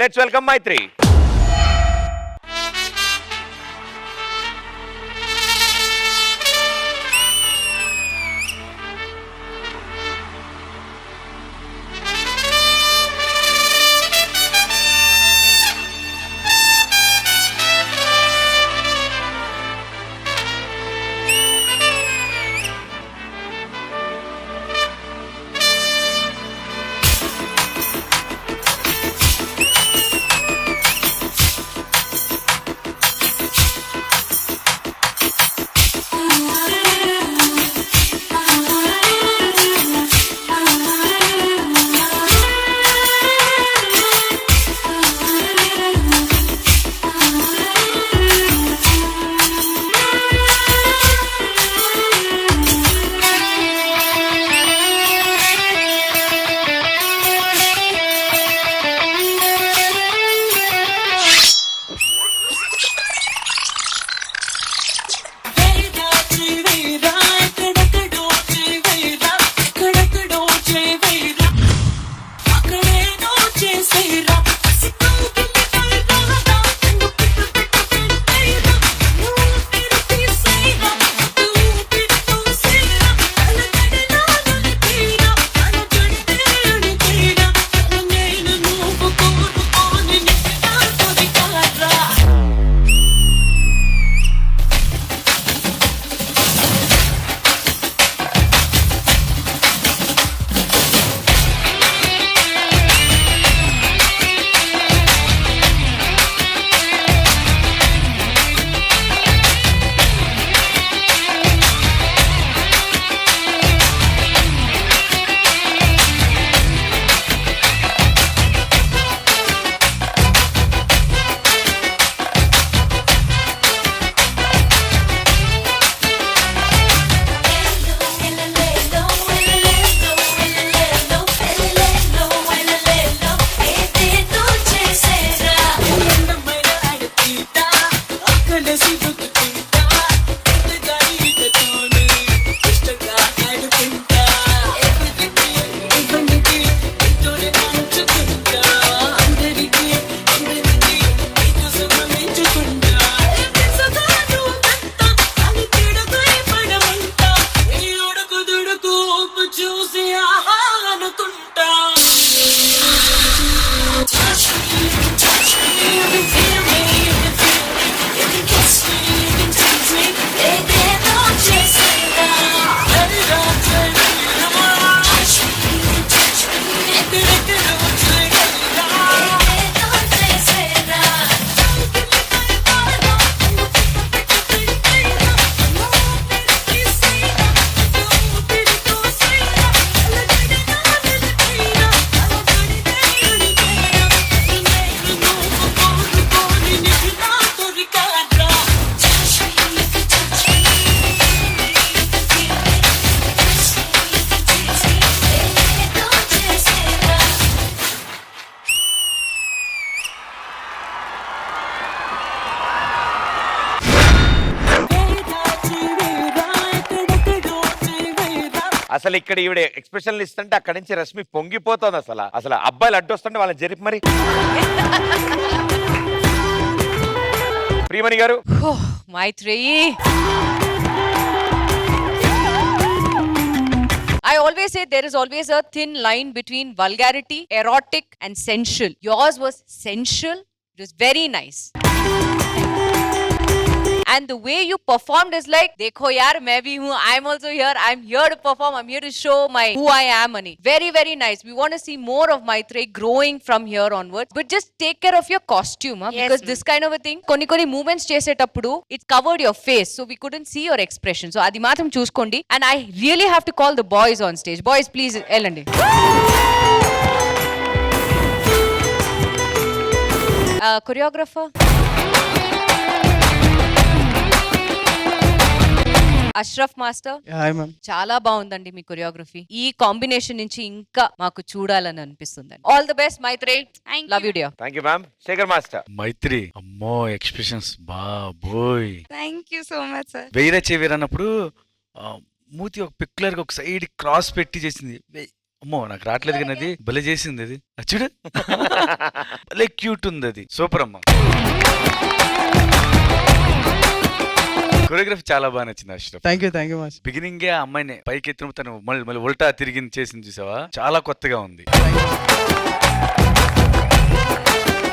Let's welcome మైత్రి. అసలు ఇక్కడ ఈవిడ ఎక్స్ప్రెషన్లు ఇస్తుంటే అక్కడి నుంచి రష్మి పొంగిపోతుంది. అసలు అబ్బాయిలు అడ్డొస్తుంటే వాళ్ళని జరిపి మరి. ప్రియమణి గారు. మైత్రి, I always say there is always a thin line between vulgarity, erotic and sensual. Yours was sensual. It was very nice. And the way you performed is like, dekho yaar, main bhi hu, I'm also here, I'm here to perform, I'm here to show my who I am, Ani. Very, very nice. We want to see more of Maitri growing from here onwards. But just take care of your costume, huh? Yes, because this kind of a thing, koni movements chesetappudu, it covered your face, so we couldn't see your expression. So adi matram chuskondi. And I really have to call the boys on stage. Boys, please, ellandi. Choreographer. Ashraf master, చాలా బాగుందండి మీ choreography. ఈ combination నుంచి ఇంకా మాకు చూడాలని అనిపిస్తుంది. All the best Maitri. Love you dear. Thank you ma'am. Shekhar master. Maitri, అమ్మో expressions బాబోయ్. Thank you so much sir. వేరే చెవిరన్నప్పుడు మూతి ఒక పిక్యులర్ గా ఒక సైడ్ క్రాస్ పెట్టి చేసింది. అమ్మో నాకు రావట్లేదు కానీ అది భలే చేసింది అది చూడు భలే క్యూట్ ఉంది అది సూపర్ అమ్మా కొరియోగ్రఫీ చాలా బాగా నచ్చింది Ashraf thank you master. Beginning ఆ అమ్మాయిని పైకి ఎత్తిన తను మళ్ళీ ఉల్టా తిరిగి చేసింది చూసావా చాలా కొత్తగా ఉంది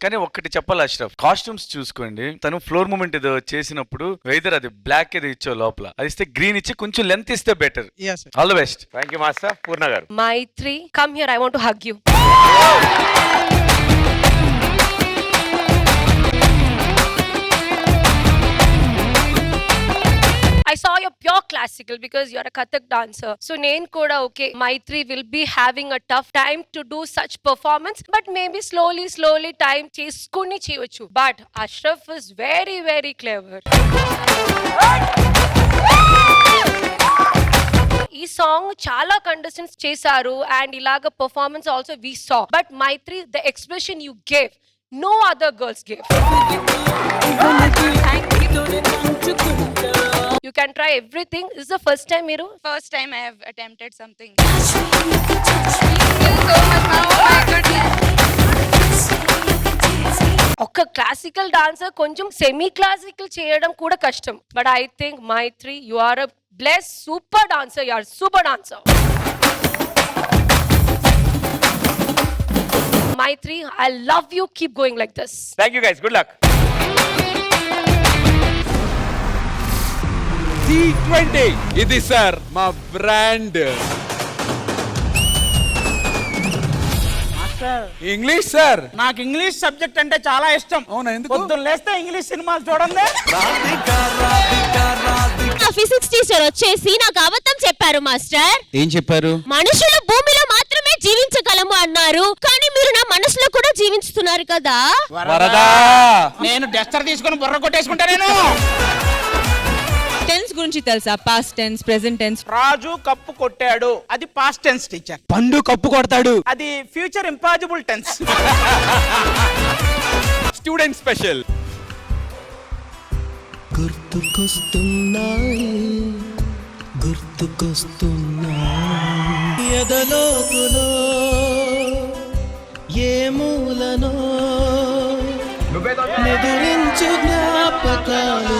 కానీ ఒక్కటి చెప్పాలి అష్రఫ్ కాస్ట్యూమ్స్ చూసుకోండి తను ఫ్లోర్ మూమెంట్ ఏదో చేసినప్పుడు వెదర్ అది బ్లాక్ ఏదో ఇచ్చో లోపల అది ఇస్తే గ్రీన్ ఇచ్చి కొంచెం లెంత్ ఇస్తే better Yes, sir. All the best thank you master. Purna గారు. Maitri, come here. I want to hug you. I saw your pure classical because you're a Kathak dancer. So Nain Koda, okay, Maitri will be having a tough time to do such performance, but maybe slowly time cheskuni cheyochu. But Ashraf is very clever. ఈ song చాలా contestants చేశారు and ఇలాగ performance also we saw but Maithri the expression you gave no other girls gave you can try everything is the first time మీరు First time I have attempted something. ఒక classical dancer కొంచెం semi classical చేయడం కూడా కష్టం but I think Maithri you are a bless super dancer you are super dancer Maithri I love you keep going like this thank you guys. Good luck. T20 ఇది sir మా brand English sir. నాకు English subject అంటే చాలా ఇష్టం. అవునా, ఎందుకు? పొద్దున్న లేస్తే ఇంగ్లీష్ సినిమాలు చూడండి. ఫిజిక్స్ టీచర్ వచ్చేసి నాకు అబద్ధం చెప్పారు మాస్టర్. ఏం చెప్పారు? మనుషులు భూమిలో మాత్రమే జీవించగలము అన్నారు, కానీ మీరు నా మనసులో కూడా జీవించుతున్నారు కదా. వరదా నేను డస్టర్ తీసుకొని బుర్ర కొట్టేసుకుంటా నేను. టెన్స్ గురించి తెలుసా? Past tense, present tense. Raju cup కొట్టాడు, అది past tense teacher. Pandu cup కొడతాడు, అది future impossible tense. Student special. గుర్తుకొస్తున్నాయి ఎదలోతులో ఏ మూలనో నిదురించు జ్ఞాపకాలు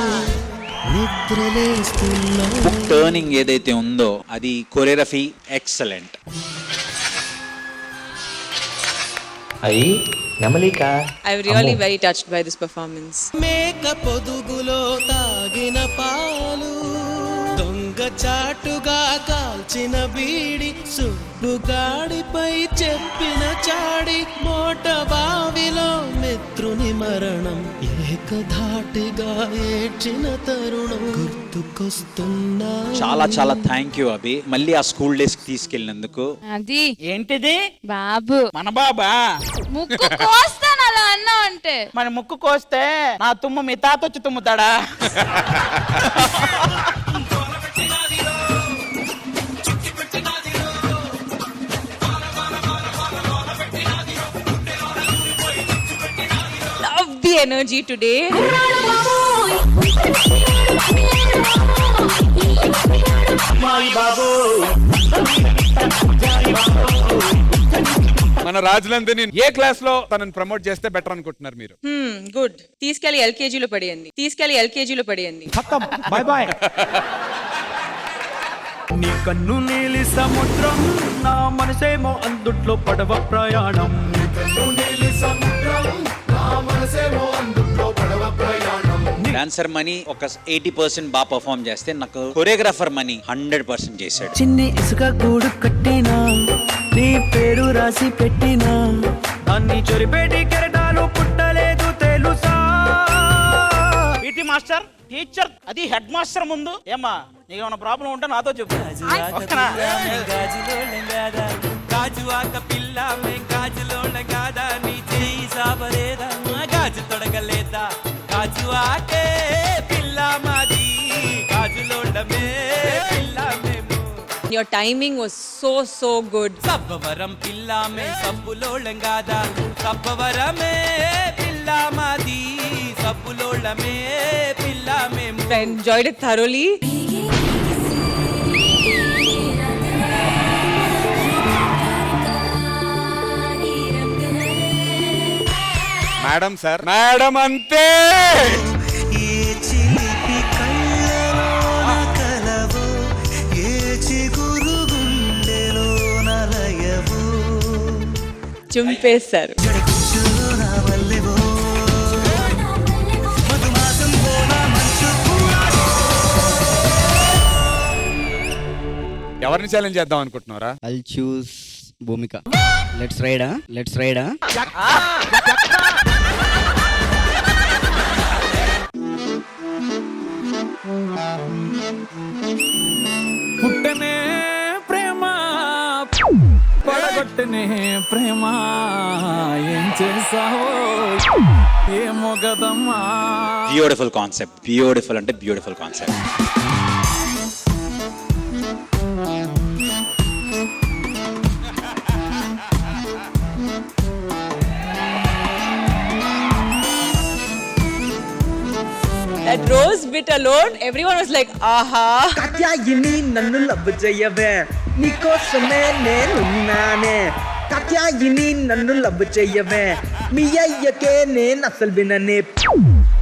నిద్రలేస్తున్నాయి. టర్నింగ్ ఏదైతే ఉందో అది కొరియోగ్రఫీ ఎక్సలెంట్. అయ్యి నమలిక I'm really very touched by this performance. మేక పొదుగులో తాగిన పాలు దొంగ చాటుగా కాల్చిన బీడి సుబ్బుగాడిపై చెప్పిన చాడి మోట బావిలో మిత్రుని మరణం ఏకధాటిగా ఏడ్చిన తరుణం గుర్తుకొస్తున్నా. చాలా థ్యాంక్ యూ అభి, మళ్ళీ ఆ స్కూల్ డేస్ కి తీసుకెళ్ళినందుకు. అది ఏంటిది? బాబు మన బాబా ముక్కు కోస్తాను అలా అన్నా అంటే. మన ముక్కు కోస్తే నా తుమ్ము మీ తాత వచ్చి తుమ్ముతాడా? Love the energy today. మన రాజులందరినీ ఏ క్లాస్ లో తనని ప్రమోట్ చేస్తే బెటర్ అనుకుంటున్నారు మీరు? గుడ్. తీసుకెళ్లి ఎల్కేజీలో పడేయండి. Bye bye. నీ కన్ను నీలి సముద్రం నా మనసేమో అందుట్లో పడవ ప్రయాణం. డాన్సర్ మనీ ఒక 80% బాగా పర్ఫామ్ చేస్తే నాకు కొరియోగ్రాఫర్ మనీ 100% చేశాడు. చిన్ని ఇసుక గూడు కట్టినా నీ పేరు రాసి పెట్టినా దాన్ని చొరిపేటి కెరటాలు పుట్టలేదు తెలుసా. పీటీ మాస్టర్, టీచర్, అది హెడ్ మాస్టర్ ముందు ఏమ్మా నీకేమైనా ప్రాబ్లం ఉంటే నాతో చెప్పు. ఓకేనా? గాజువాక పిల్ల మే గాజులోన గాదా నీ చేయి సాబరేదా గాజు తొడగలేదా గాజువాకే పిల్ల మాది గాజులోడమే పిల్ల మేము. Your timing was so good. Sabbavaram పిల్ల మే సబ్బులోళంగాదా సబ్బవరమే పిల్ల మాది సబ్బులోళమే పిల్ల మేము. I enjoyed it thoroughly. Madam sir madam అంతే. ఏ చిలిపి కళ్ళలోన కలవో, ఏ చిగురు గుండెలో నలయవో, చుంపేశారు. జడకుచ్చులో నా వల్లెవో, మధుమాసం పోనా మంచు పూరాలో. ఎవరిని ఛాలెంజ్ చేద్దాం అనుకుంటున్నారా? I choose Bhumika. లెట్స్ రైడా, లెట్స్ రైడా. పుట్టనే ప్రేమ, పడగొట్టనే ప్రేమ, ఏం చేసావో ఏమో కదమ్మా. బ్యూటిఫుల్ కాన్సెప్ట్, బ్యూటిఫుల్ అంటే beautiful concept. That rose bit alone, everyone was like, aha. Katyayini నన్ను లవ్ చెయ్యవే, నీకోసమే నేనున్నానే. కాత్యాయిని నన్ను లవ్ చెయ్యవే, మీ అయ్యకే నేను అసలు విననే.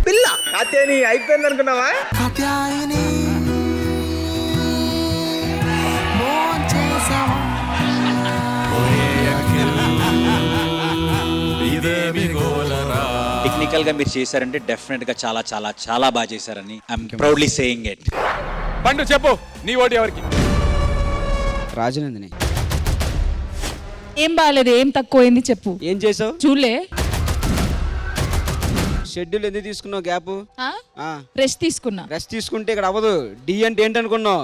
పిల్ల కాత్యాయని అయిపోయింది అనుకున్నావా? కాత్యాయిని టెక్నికల్ గా మీరు చేశారంటే డెఫినెట్ గా చాలా చాలా చాలా బాగా చేశారని ఐఎమ్ ప్రౌడ్లీ సేయింగ్ ఇట్. పండు చెప్పు, నీ ఓటు ఎవరికి? రాజనందిని. ఏం బాగాలేదు, ఏం తక్కువైంది చెప్పు. ఏం చేసావు? చూలే షెడ్యూల్ ఎందుకు తీసుకున్నావు గ్యాప్? రెస్ట్ తీసుకున్నా. రెస్ట్ తీసుకుంటే ఇక్కడ అవ్వదు. డి అంటే ఏంటనుకున్నావు?